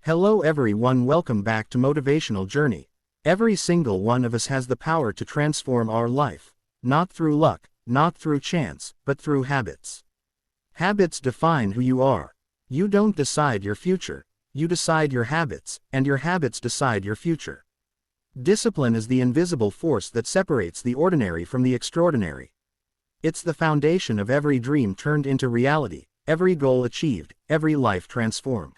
Hello everyone, welcome back to Motivational Journey. Every single one of us has the power to transform our life. Not through luck, not through chance, but through habits. Habits define who you are. You don't decide your future, you decide your habits, and your habits decide your future. Discipline is the invisible force that separates the ordinary from the extraordinary. It's the foundation of every dream turned into reality, every goal achieved, every life transformed.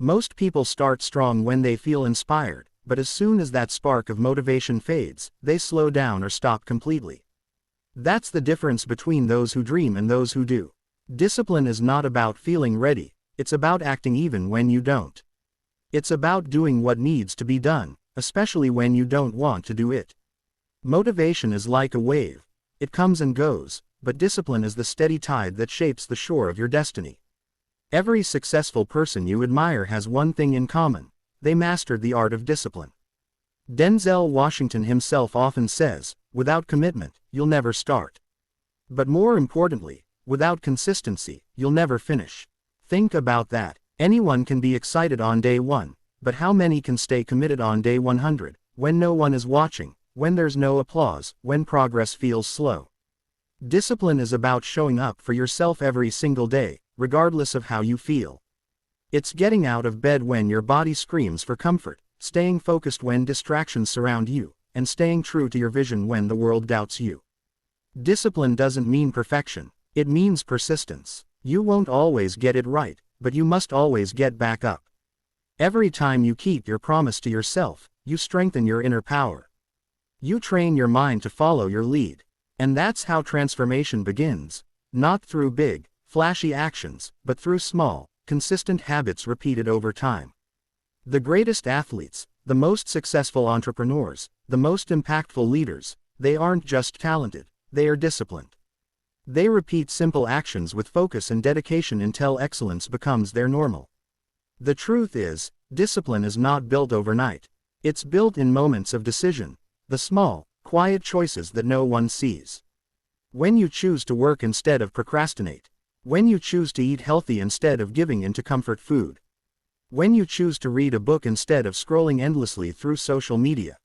Most people start strong when they feel inspired, but as soon as that spark of motivation fades, they slow down or stop completely. That's the difference between those who dream and those who do. Discipline is not about feeling ready, it's about acting even when you don't. It's about doing what needs to be done, especially when you don't want to do it. Motivation is like a wave. It comes and goes, but discipline is the steady tide that shapes the shore of your destiny. Every successful person you admire has one thing in common: they mastered the art of discipline. Denzel Washington himself often says, "Without commitment, you'll never start. But more importantly, without consistency, you'll never finish." Think about that. Anyone can be excited on day 1, but how many can stay committed on day 100, when no one is watching, when there's no applause, when progress feels slow? Discipline is about showing up for yourself every single day, regardless of how you feel. It's getting out of bed when your body screams for comfort, staying focused when distractions surround you, and staying true to your vision when the world doubts you. Discipline doesn't mean perfection, it means persistence. You won't always get it right, but you must always get back up. Every time you keep your promise to yourself, you strengthen your inner power. You train your mind to follow your lead. And that's how transformation begins, not through big, flashy actions, but through small, consistent habits repeated over time. The greatest athletes, the most successful entrepreneurs, the most impactful leaders, they aren't just talented, they are disciplined. They repeat simple actions with focus and dedication until excellence becomes their normal. The truth is, discipline is not built overnight. It's built in moments of decision, the small, quiet choices that no one sees. When you choose to work instead of procrastinate. When you choose to eat healthy instead of giving in to comfort food. When you choose to read a book instead of scrolling endlessly through social media.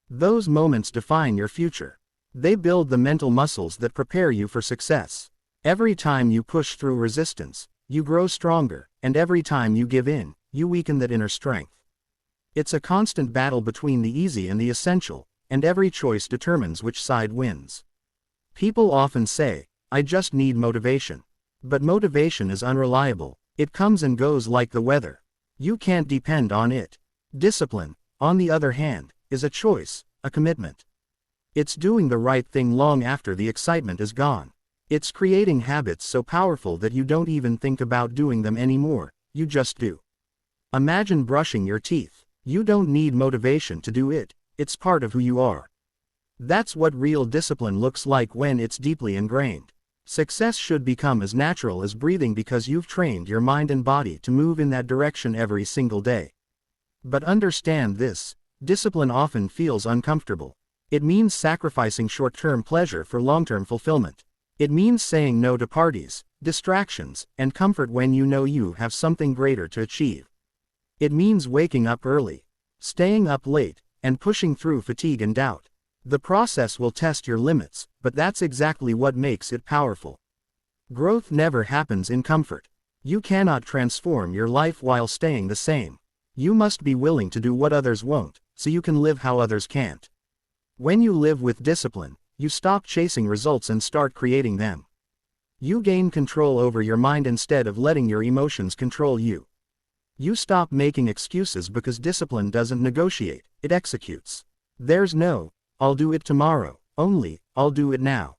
Those moments define your future. They build the mental muscles that prepare you for success. Every time you push through resistance, you grow stronger, and every time you give in, you weaken that inner strength. It's a constant battle between the easy and the essential, and every choice determines which side wins. People often say, "I just need motivation." But motivation is unreliable. It comes and goes like the weather. You can't depend on it. Discipline, on the other hand, is a choice, a commitment. It's doing the right thing long after the excitement is gone. It's creating habits so powerful that you don't even think about doing them anymore, you just do. Imagine brushing your teeth. You don't need motivation to do it, it's part of who you are. That's what real discipline looks like when it's deeply ingrained. Success should become as natural as breathing because you've trained your mind and body to move in that direction every single day. But understand this, discipline often feels uncomfortable. It means sacrificing short-term pleasure for long-term fulfillment. It means saying no to parties, distractions, and comfort when you know you have something greater to achieve. It means waking up early, staying up late, and pushing through fatigue and doubt. The process will test your limits, but that's exactly what makes it powerful. Growth never happens in comfort. You cannot transform your life while staying the same. You must be willing to do what others won't, so you can live how others can't. When you live with discipline, you stop chasing results and start creating them. You gain control over your mind instead of letting your emotions control you. You stop making excuses because discipline doesn't negotiate, it executes. There's no, "I'll do it tomorrow," only, "I'll do it now."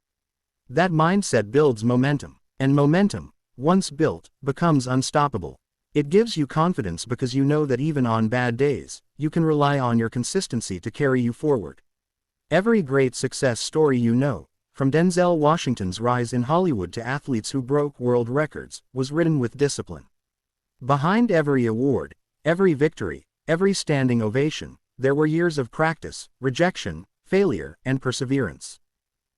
That mindset builds momentum, and momentum, once built, becomes unstoppable. It gives you confidence because you know that even on bad days, you can rely on your consistency to carry you forward. Every great success story you know, from Denzel Washington's rise in Hollywood to athletes who broke world records, was written with discipline. Behind every award, every victory, every standing ovation, there were years of practice, rejection, failure, and perseverance.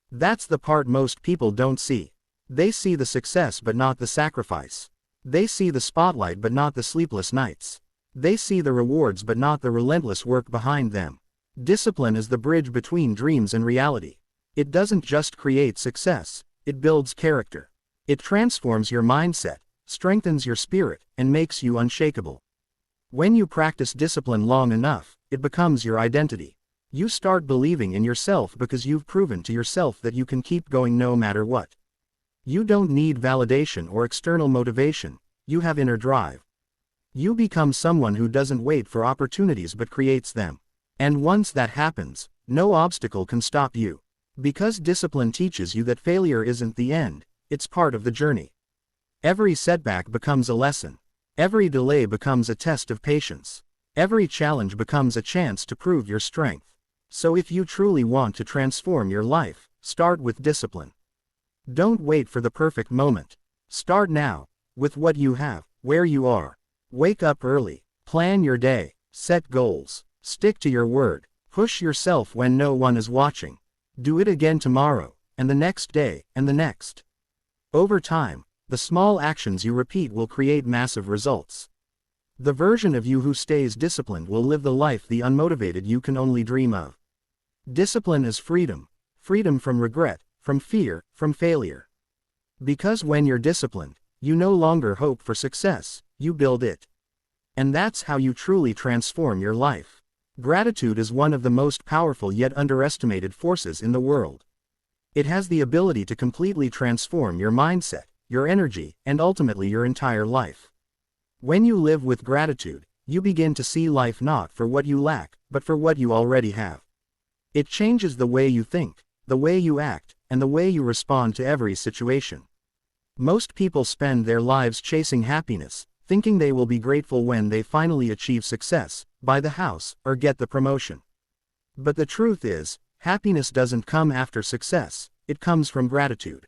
That's the part most people don't see. They see the success but not the sacrifice. They see the spotlight but not the sleepless nights. They see the rewards but not the relentless work behind them. Discipline is the bridge between dreams and reality. It doesn't just create success, it builds character. It transforms your mindset, strengthens your spirit, and makes you unshakable. When you practice discipline long enough, it becomes your identity. You start believing in yourself because you've proven to yourself that you can keep going no matter what. You don't need validation or external motivation, you have inner drive. You become someone who doesn't wait for opportunities but creates them. And once that happens, no obstacle can stop you. Because discipline teaches you that failure isn't the end, it's part of the journey. Every setback becomes a lesson. Every delay becomes a test of patience. Every challenge becomes a chance to prove your strength. So if you truly want to transform your life, start with discipline. Don't wait for the perfect moment. Start now, with what you have, where you are. Wake up early, plan your day, set goals, stick to your word, push yourself when no one is watching. Do it again tomorrow, and the next day, and the next. Over time, the small actions you repeat will create massive results. The version of you who stays disciplined will live the life the unmotivated you can only dream of. Discipline is freedom. Freedom from regret, from fear, from failure. Because when you're disciplined, you no longer hope for success, you build it. And that's how you truly transform your life. Gratitude is one of the most powerful yet underestimated forces in the world. It has the ability to completely transform your mindset, your energy, and ultimately your entire life. When you live with gratitude, you begin to see life not for what you lack, but for what you already have. It changes the way you think, the way you act, and the way you respond to every situation. Most people spend their lives chasing happiness, thinking they will be grateful when they finally achieve success, buy the house, or get the promotion. But the truth is, happiness doesn't come after success, it comes from gratitude.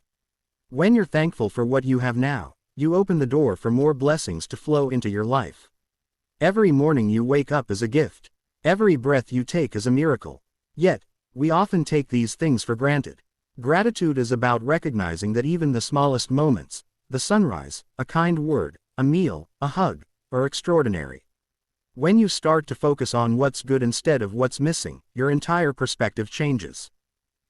When you're thankful for what you have now, you open the door for more blessings to flow into your life. Every morning you wake up is a gift. Every breath you take is a miracle. Yet, we often take these things for granted. Gratitude is about recognizing that even the smallest moments, the sunrise, a kind word, a meal, a hug, are extraordinary. When you start to focus on what's good instead of what's missing, your entire perspective changes.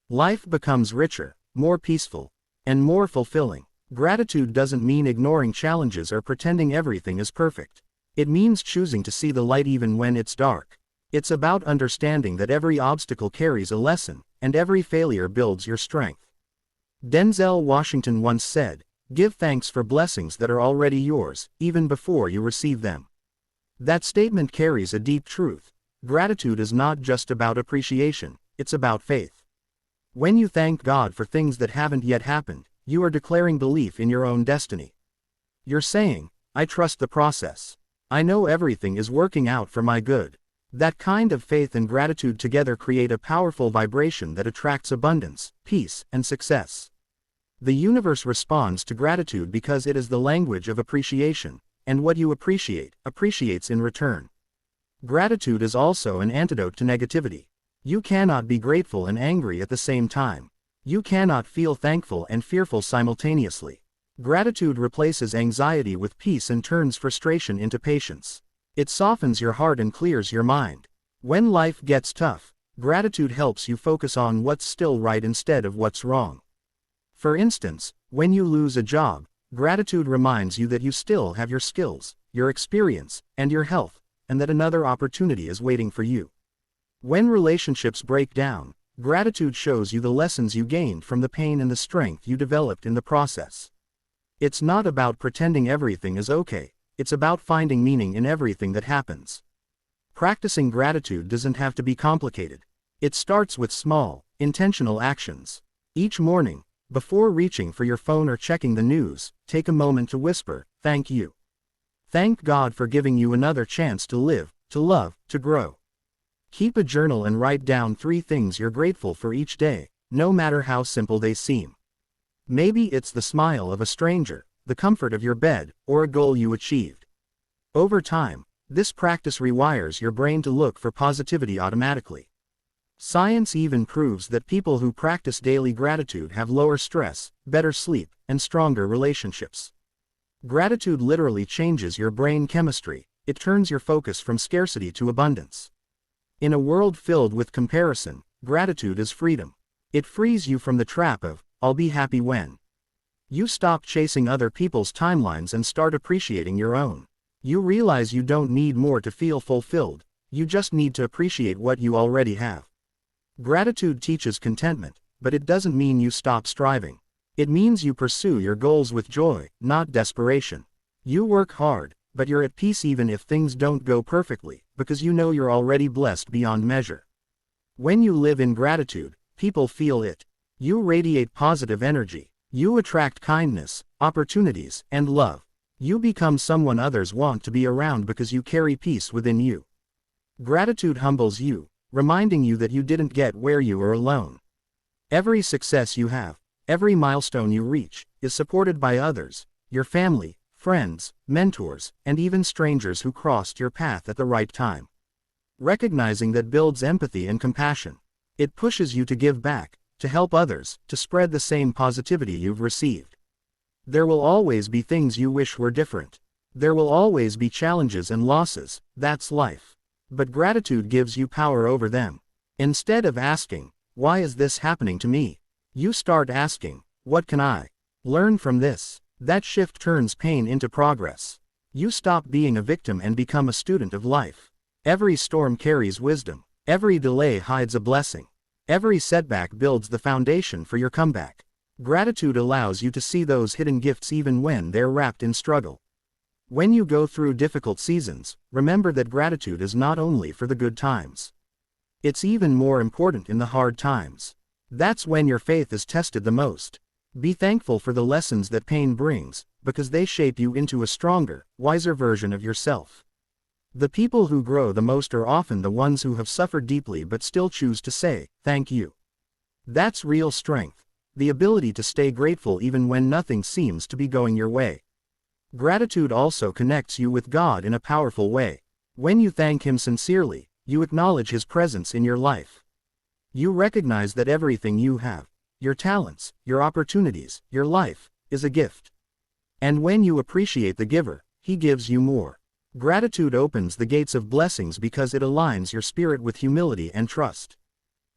Life becomes richer, more peaceful, and more fulfilling. Gratitude doesn't mean ignoring challenges or pretending everything is perfect. It means choosing to see the light even when it's dark. It's about understanding that every obstacle carries a lesson, and every failure builds your strength. Denzel Washington once said, "Give thanks for blessings that are already yours, even before you receive them." That statement carries a deep truth. Gratitude is not just about appreciation, it's about faith. When you thank God for things that haven't yet happened, you are declaring belief in your own destiny. You're saying, "I trust the process. I know everything is working out for my good." That kind of faith and gratitude together create a powerful vibration that attracts abundance, peace, and success. The universe responds to gratitude because it is the language of appreciation, and what you appreciate, appreciates in return. Gratitude is also an antidote to negativity. You cannot be grateful and angry at the same time. You cannot feel thankful and fearful simultaneously. Gratitude replaces anxiety with peace and turns frustration into patience. It softens your heart and clears your mind. When life gets tough, gratitude helps you focus on what's still right instead of what's wrong. For instance, when you lose a job, gratitude reminds you that you still have your skills, your experience, and your health, and that another opportunity is waiting for you. When relationships break down, gratitude shows you the lessons you gained from the pain and the strength you developed in the process. It's not about pretending everything is okay. It's about finding meaning in everything that happens. Practicing gratitude doesn't have to be complicated. It starts with small, intentional actions. Each morning, before reaching for your phone or checking the news, take a moment to whisper, "Thank you." Thank God for giving you another chance to live, to love, to grow. Keep a journal and write down 3 things you're grateful for each day, no matter how simple they seem. Maybe it's the smile of a stranger, the comfort of your bed, or a goal you achieved. Over time, this practice rewires your brain to look for positivity automatically. Science even proves that people who practice daily gratitude have lower stress, better sleep, and stronger relationships. Gratitude literally changes your brain chemistry. it turns your focus from scarcity to abundance. In a world filled with comparison, gratitude is freedom. It frees you from the trap of, "I'll be happy when." You stop chasing other people's timelines and start appreciating your own. You realize you don't need more to feel fulfilled, you just need to appreciate what you already have. Gratitude teaches contentment, but it doesn't mean you stop striving. It means you pursue your goals with joy, not desperation. You work hard, but you're at peace even if things don't go perfectly, because you know you're already blessed beyond measure. When you live in gratitude, people feel it. You radiate positive energy. You attract kindness, opportunities, and love. You become someone others want to be around because you carry peace within you. Gratitude humbles you, reminding you that you didn't get where you were alone. Every success you have, every milestone you reach, is supported by others, your family, friends, mentors, and even strangers who crossed your path at the right time. Recognizing that builds empathy and compassion. It pushes you to give back, to help others, to spread the same positivity you've received. There will always be things you wish were different. There will always be challenges and losses, that's life. But gratitude gives you power over them. Instead of asking, "Why is this happening to me?" you start asking, "What can I learn from this?" That shift turns pain into progress. You stop being a victim and become a student of life. Every storm carries wisdom. Every delay hides a blessing. Every setback builds the foundation for your comeback. Gratitude allows you to see those hidden gifts even when they're wrapped in struggle. When you go through difficult seasons, remember that gratitude is not only for the good times. It's even more important in the hard times. That's when your faith is tested the most. Be thankful for the lessons that pain brings, because they shape you into a stronger, wiser version of yourself. The people who grow the most are often the ones who have suffered deeply but still choose to say, "Thank you." That's real strength, the ability to stay grateful even when nothing seems to be going your way. Gratitude also connects you with God in a powerful way. When you thank Him sincerely, you acknowledge His presence in your life. You recognize that everything you have, your talents, your opportunities, your life, is a gift. And when you appreciate the giver, He gives you more. Gratitude opens the gates of blessings because it aligns your spirit with humility and trust.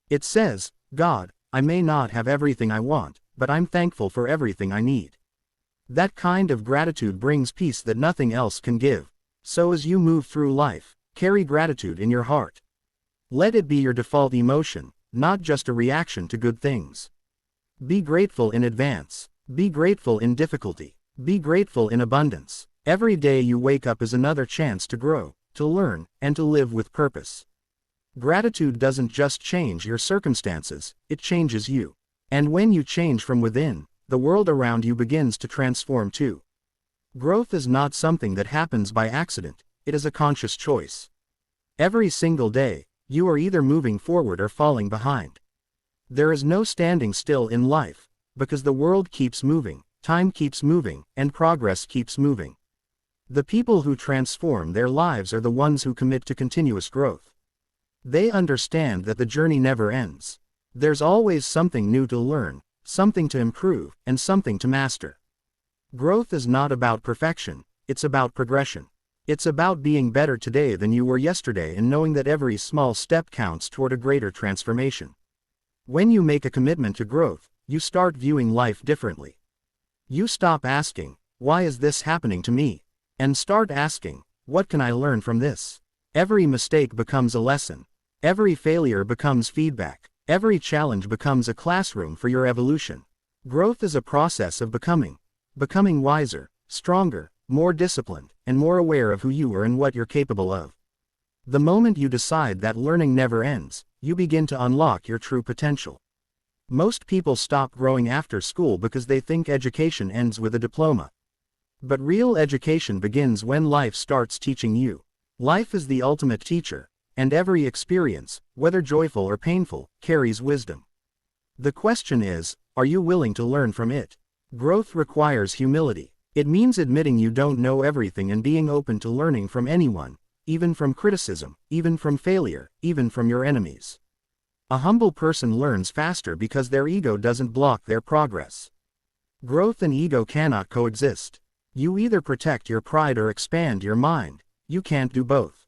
It says, "God, I may not have everything I want, but I'm thankful for everything I need." That kind of gratitude brings peace that nothing else can give. So as you move through life, carry gratitude in your heart. Let it be your default emotion, not just a reaction to good things. Be grateful in advance. Be grateful in difficulty. Be grateful in abundance. Every day you wake up is another chance to grow, to learn, and to live with purpose. Gratitude doesn't just change your circumstances, it changes you. And when you change from within, the world around you begins to transform too. Growth is not something that happens by accident, it is a conscious choice. Every single day, you are either moving forward or falling behind. There is no standing still in life, because the world keeps moving, time keeps moving, and progress keeps moving. The people who transform their lives are the ones who commit to continuous growth. They understand that the journey never ends. There's always something new to learn, something to improve, and something to master. Growth is not about perfection, it's about progression. It's about being better today than you were yesterday and knowing that every small step counts toward a greater transformation. When you make a commitment to growth, you start viewing life differently. You stop asking, "Why is this happening to me?" and start asking, "What can I learn from this?" Every mistake becomes a lesson. Every failure becomes feedback. Every challenge becomes a classroom for your evolution. Growth is a process of becoming wiser, stronger, more disciplined, and more aware of who you are and what you're capable of. The moment you decide that learning never ends, you begin to unlock your true potential. Most people stop growing after school because they think education ends with a diploma. But real education begins when life starts teaching you. Life is the ultimate teacher, and every experience, whether joyful or painful, carries wisdom. The question is, are you willing to learn from it? Growth requires humility. It means admitting you don't know everything and being open to learning from anyone, even from criticism, even from failure, even from your enemies. A humble person learns faster because their ego doesn't block their progress. Growth and ego cannot coexist. You either protect your pride or expand your mind. you can't do both.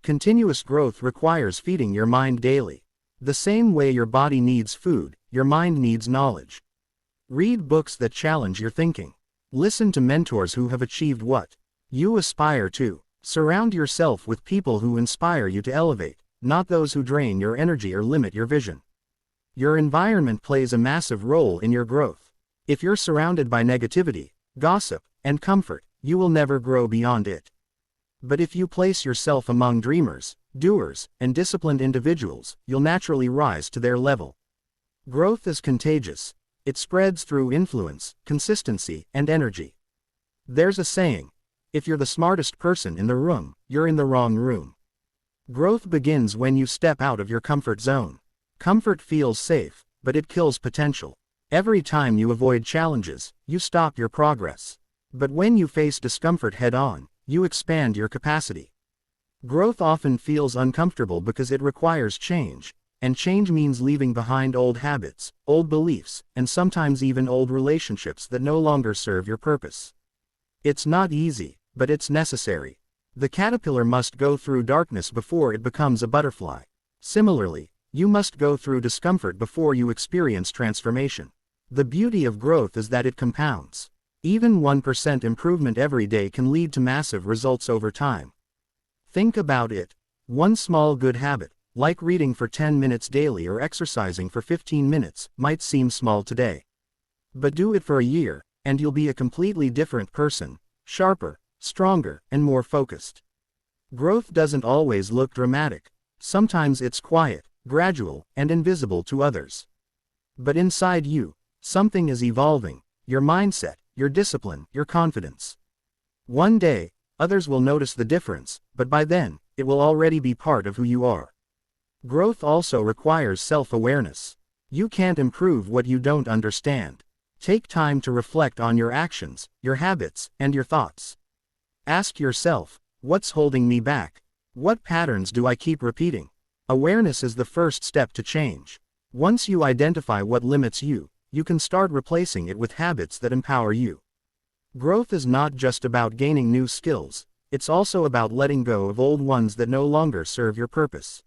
Continuous growth requires feeding your mind daily. The same way your body needs food, your mind needs knowledge. Read books that challenge your thinking. Listen to mentors who have achieved what you aspire to. Surround yourself with people who inspire you to elevate, not those who drain your energy or limit your vision. Your environment plays a massive role in your growth. If you're surrounded by negativity, gossip, and comfort, you will never grow beyond it. But if you place yourself among dreamers, doers, and disciplined individuals, you'll naturally rise to their level. Growth is contagious. It spreads through influence, consistency, and energy. There's a saying, if you're the smartest person in the room, you're in the wrong room. Growth begins when you step out of your comfort zone. Comfort feels safe, but it kills potential. Every time you avoid challenges, you stop your progress. But when you face discomfort head-on, you expand your capacity. Growth often feels uncomfortable because it requires change, and change means leaving behind old habits, old beliefs, and sometimes even old relationships that no longer serve your purpose. It's not easy, but it's necessary. The caterpillar must go through darkness before it becomes a butterfly. Similarly, you must go through discomfort before you experience transformation. The beauty of growth is that it compounds. Even 1% improvement every day can lead to massive results over time. Think about it. One small good habit, like reading for 10 minutes daily or exercising for 15 minutes, might seem small today. But do it for a year, and you'll be a completely different person, sharper, stronger, and more focused. Growth doesn't always look dramatic. Sometimes it's quiet, gradual, and invisible to others. But inside you, something is evolving, your mindset, your discipline, your confidence. One day, others will notice the difference, but by then, it will already be part of who you are. Growth also requires self-awareness. You can't improve what you don't understand. Take time to reflect on your actions, your habits, and your thoughts. Ask yourself, what's holding me back? What patterns do I keep repeating? Awareness is the first step to change. Once you identify what limits you, you can start replacing it with habits that empower you. Growth is not just about gaining new skills, it's also about letting go of old ones that no longer serve your purpose.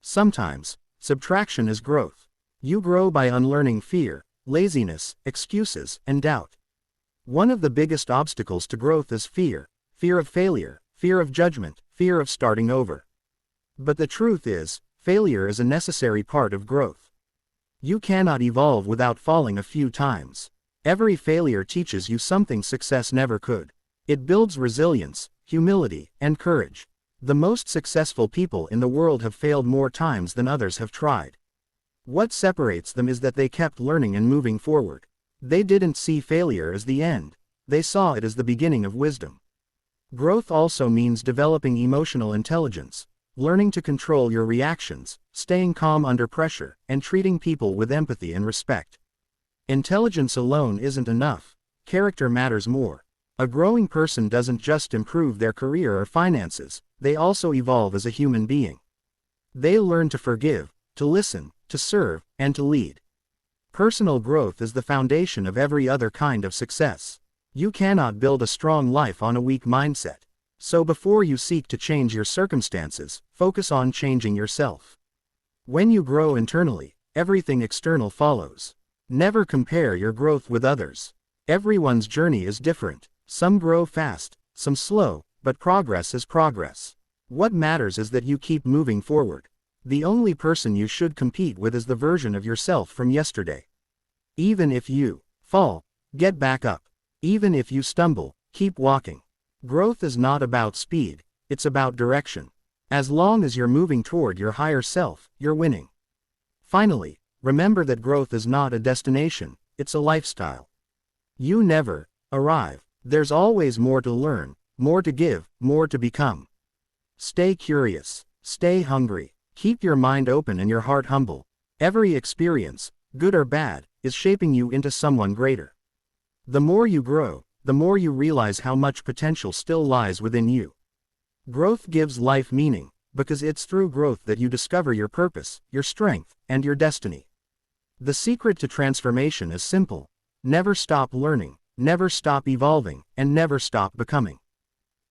Sometimes, subtraction is growth. You grow by unlearning fear, laziness, excuses, and doubt. One of the biggest obstacles to growth is fear. Fear of failure, fear of judgment, fear of starting over. But the truth is, failure is a necessary part of growth. You cannot evolve without falling a few times. Every failure teaches you something success never could. It builds resilience, humility, and courage. The most successful people in the world have failed more times than others have tried. What separates them is that they kept learning and moving forward. They didn't see failure as the end. They saw it as the beginning of wisdom. Growth also means developing emotional intelligence, learning to control your reactions, staying calm under pressure, and treating people with empathy and respect. Intelligence alone isn't enough. Character matters more. A growing person doesn't just improve their career or finances, they also evolve as a human being. They learn to forgive, to listen, to serve, and to lead. Personal growth is the foundation of every other kind of success. You cannot build a strong life on a weak mindset. So before you seek to change your circumstances, focus on changing yourself. When you grow internally, everything external follows. Never compare your growth with others. Everyone's journey is different. Some grow fast, some slow, but progress is progress. What matters is that you keep moving forward. The only person you should compete with is the version of yourself from yesterday. Even if you fall, get back up. Even if you stumble, keep walking. Growth is not about speed, it's about direction. As long as you're moving toward your higher self, you're winning. Finally, remember that growth is not a destination, it's a lifestyle. You never arrive. There's always more to learn, more to give, more to become. Stay curious, stay hungry, keep your mind open and your heart humble. Every experience, good or bad, is shaping you into someone greater. The more you grow, the more you realize how much potential still lies within you. Growth gives life meaning, because it's through growth that you discover your purpose, your strength, and your destiny. The secret to transformation is simple. Never stop learning, never stop evolving, and never stop becoming.